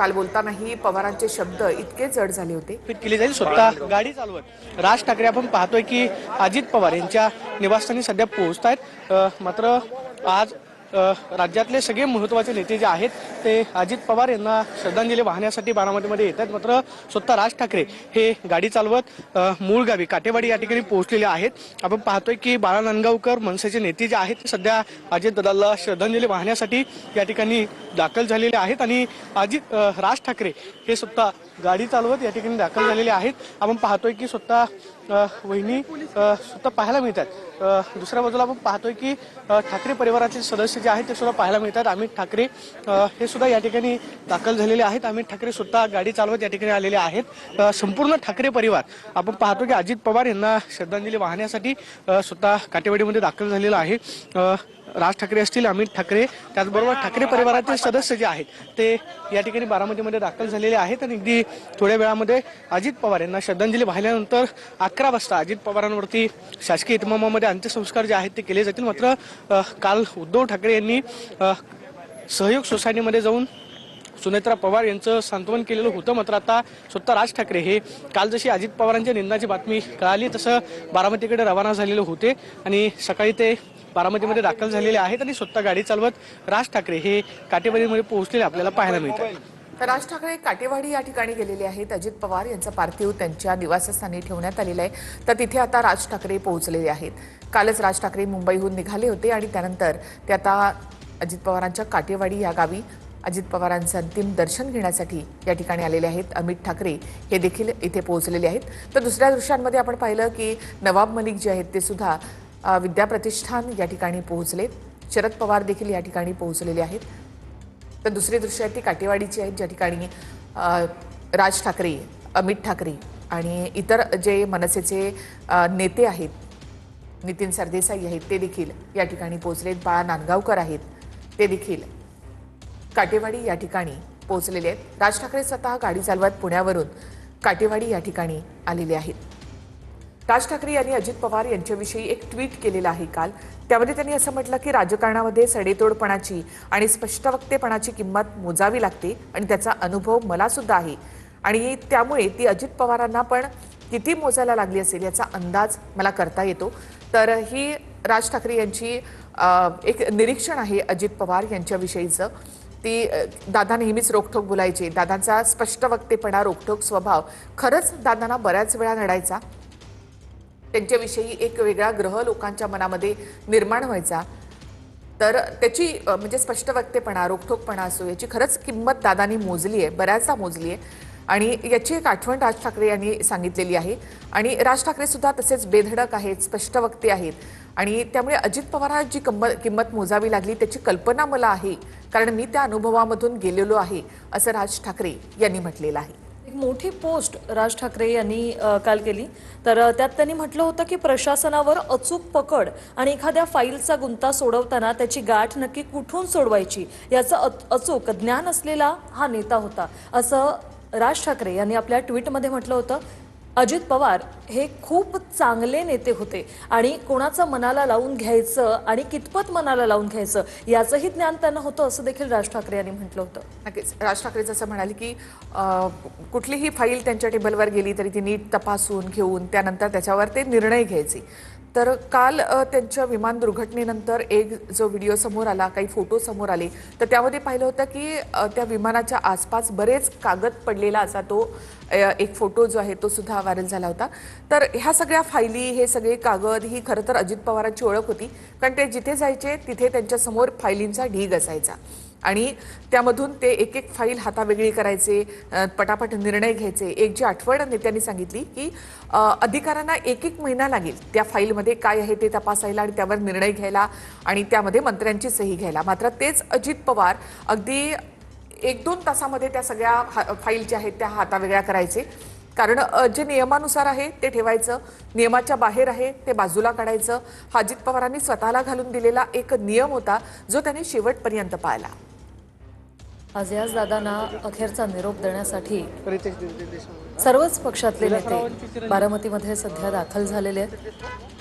काल बोलतानाही पवारांचे शब्द इतके जड झाले होते। केली जाईल स्वतः गाडी चालवत राज ठाकरे आपण पाहतोय की अजित पवार यांच्या निवासस्थानी सध्या पोहोचत आहेत। मात्र आज राज्यातले सगळे महत्त्वाचे नेते जे आहेत ते अजित पवार यांना श्रद्धांजली वाहण्यासाठी बारामतीमध्ये येत आहेत। मात्र स्वतः राज ठाकरे हे गाडी चालवत मूळ गावी काटेवाडी या ठिकाणी पोहोचलेले आहेत। आपण पाहतोय की बाळा नांदगावकर मनसेचे नेते जे आहेत ते सध्या अजित दादाला श्रद्धांजली वाहण्यासाठी या ठिकाणी दाखल झालेले आहेत आणि राज ठाकरे हे स्वतः गाडी चालवत या ठिकाणी दाखल झालेले आहेत। आपण पाहतोय की स्वतः वहिनी स्वतः पाहायला मिळतात। दुसऱ्या बाजूला आपण पाहतोय की ठाकरे परिवाराचे सदस्य जे आहेत ते सुद्धा पाहायला मिळतात। अमित ठाकरे हे सुद्धा या ठिकाणी दाखल झालेले आहेत। अमित ठाकरे स्वतः गाडी चालवत या ठिकाणी आलेले आहेत। संपूर्ण ठाकरे परिवार आपण पाहतो की अजित पवार यांना श्रद्धांजली वाहण्यासाठी स्वतः काटेवाडीमध्ये दाखल झालेला आहे। राज ठाकरे असतील, अमित ठाकरे, त्याचबरोबर ठाकरे परिवारातील सदस्य जे आहेत ते या ठिकाणी बारामतीमध्ये दाखल झालेले आहेत आणि अगदी थोड्या वेळामध्ये अजित पवार यांना श्रद्धांजली वाहिल्यानंतर 11 वाजता अजित पवारांवरती शासकीय इतमामामध्ये अंत्यसंस्कार जे आहेत ते केले जातील। मात्र काल उद्धव ठाकरे यांनी सहयोग सोसायटीमध्ये जाऊन सुनेत्रा पवार यांचं सांत्वन केलेलं होतं। मात्र आता स्वतः राज ठाकरे हे काल जशी अजित पवारांच्या निधनाची बातमी कळाली तसं बारामतीकडे रवाना झालेले होते आणि सकाळी ते बारामतीमध्ये दाखल झालेले आहेत आणि स्वतः गाडी चालवत राज ठाकरे हे काटेवाडीमध्ये पोहोचलेले आपल्याला पाहायला मिळतात। तर राज ठाकरे काटेवाडी या ठिकाणी गेलेले आहेत। अजित पवार यांचा पार्थिव त्यांच्या निवासस्थानी ठेवण्यात आलेला आहे, तर तिथे आता राज ठाकरे पोहोचलेले आहेत। कालच राज ठाकरे मुंबईहून निघाले होते आणि त्यानंतर ते आता अजित पवारांच्या काटेवाडी या गावी अजित पवारांचं अंतिम दर्शन घेण्यासाठी या ठिकाणी आलेले आहेत। अमित ठाकरे हे देखील इथे पोहोचलेले आहेत। तर दुसऱ्या दृश्यांमध्ये आपण पाहिलं की नवाब मलिक जे आहेत ते सुद्धा विद्याप्रतिष्ठान या ठिकाणी पोहोचले। शरद पवार देखील या ठिकाणी पोहोचलेले आहेत। तर दुसरी दृश्य आहेत ती काटेवाडीची आहेत, ज्या ठिकाणी राज ठाकरे, अमित ठाकरे आणि इतर जे मनसेचे नेते आहेत, नितीन सरदेसाई आहेत ते देखील या ठिकाणी पोहोचलेत। बाळा नांदगावकर आहेत ते देखील काटेवाडी या ठिकाणी पोहोचलेले आहेत। राज ठाकरे स्वतः गाडी चालवत पुण्यावरून काटेवाडी या ठिकाणी आलेले आहेत। राज ठाकरे यांनी अजित पवार यांच्याविषयी एक ट्विट केलेलं आहे काल। त्यामध्ये त्यांनी असं म्हटलं की राजकारणामध्ये सडेतोडपणाची आणि स्पष्टवक्तेपणाची किंमत मोजावी लागते आणि त्याचा अनुभव मला सुद्धा आहे आणि त्यामुळे ती अजित पवारांना पण किती मोजायला लागली असेल याचा अंदाज मला करता येतो। तर ही राज ठाकरे यांची एक निरीक्षण आहे अजित पवार यांच्याविषयीचं। ती दादा नेहमीच रोखठोक बोलायचे, दादांचा स्पष्टवक्तेपणा, रोखठोक स्वभाव खरंच दादांना बऱ्याच वेळा नडायचा। त्यांच्याविषयी एक वेगळा ग्रह लोकांच्या मनामध्ये निर्माण व्हायचा। तर त्याची म्हणजे स्पष्टवक्तेपणा, रोखठोकपणा असो याची खरंच किंमत दादांनी मोजली आहे, बऱ्याचदा मोजली आहे आणि याची एक आठवण राज ठाकरे यांनी सांगितलेली आहे। आणि राज ठाकरे सुद्धा तसेच बेधडक आहेत, स्पष्टवक्ते आहेत आणि त्यामुळे अजित पवारांची किंमत मोजावी लागली त्याची कल्पना मला आहे, कारण मी त्या अनुभवामधून गेलेलो आहे, असं राज ठाकरे यांनी म्हटलेलं आहे। एक मोठी पोस्ट राज ठाकरे यांनी काल केली, तर त्यात त्यांनी म्हटलं होतं की प्रशासनावर अचूक पकड आणि एखाद्या फाईलचा गुंता सोडवताना त्याची गाठ नक्की कुठून सोडवायची याचं अचूक ज्ञान असलेला हा नेता होता, असं राज ठाकरे यांनी आपल्या ट्विटमध्ये म्हटलं होतं। अजित पवार हे खूप चांगले नेते होते आणि कोणाचं मनाला लावून घ्यायचं आणि कितपत मनाला लावून घ्यायचं याचंही ज्ञान त्यांना होतं, असं देखील राज ठाकरे यांनी म्हटलं होतं। नक्कीच राज ठाकरे जसं म्हणाले की कुठलीही फाईल त्यांच्या टेबलवर गेली तरी ती नीट तपासून घेऊन त्यानंतर त्याच्यावर ते निर्णय घ्यायचे। तर काल त्यांच्या विमान दुर्घटनेनंतर एक जो व्हिडिओ समोर आला, काही फोटो समोर आले, तर त्यामध्ये पाहिलं होतं की त्या विमानाच्या आसपास बरेच कागद पडलेला असा तो एक फोटो जो आहे तो सुद्धा व्हायरल झाला होता। तर ह्या सगळ्या फायली, हे सगळे कागद ही खरं तर अजित पवारांची ओळख होती, कारण ते जिथे जायचे तिथे त्यांच्यासमोर फायलींचा ढीग असायचा आणि त्यामधून ते एक एक फाईल हातावेगळी करायचे, पटापट निर्णय घ्यायचे। एक जी आठवण नेत्यांनी सांगितली की अधिकाऱ्यांना एक एक महिना लागेल त्या फाईलमध्ये काय आहे ते तपासायला आणि त्यावर निर्णय घ्यायला आणि त्यामध्ये मंत्र्यांची सही घ्यायला। मात्र तेच अजित पवार अगदी 1-2 तासामध्ये त्या सगळ्या फाईल ज्या आहेत त्या हातावेगळ्या करायचे, कारण जे नियमानुसार आहे ते ठेवायचं, नियमाच्या बाहेर आहे ते बाजूला काढायचं। हा अजित पवारांनी स्वतःला घालून दिलेला एक नियम होता जो त्यांनी शेवटपर्यंत पाळला। आज याच दादांना अखेरचा निरोप देण्यासाठी सर्वच पक्षातले नेते बारामतीमध्ये सध्या दाखल झालेले आहेत।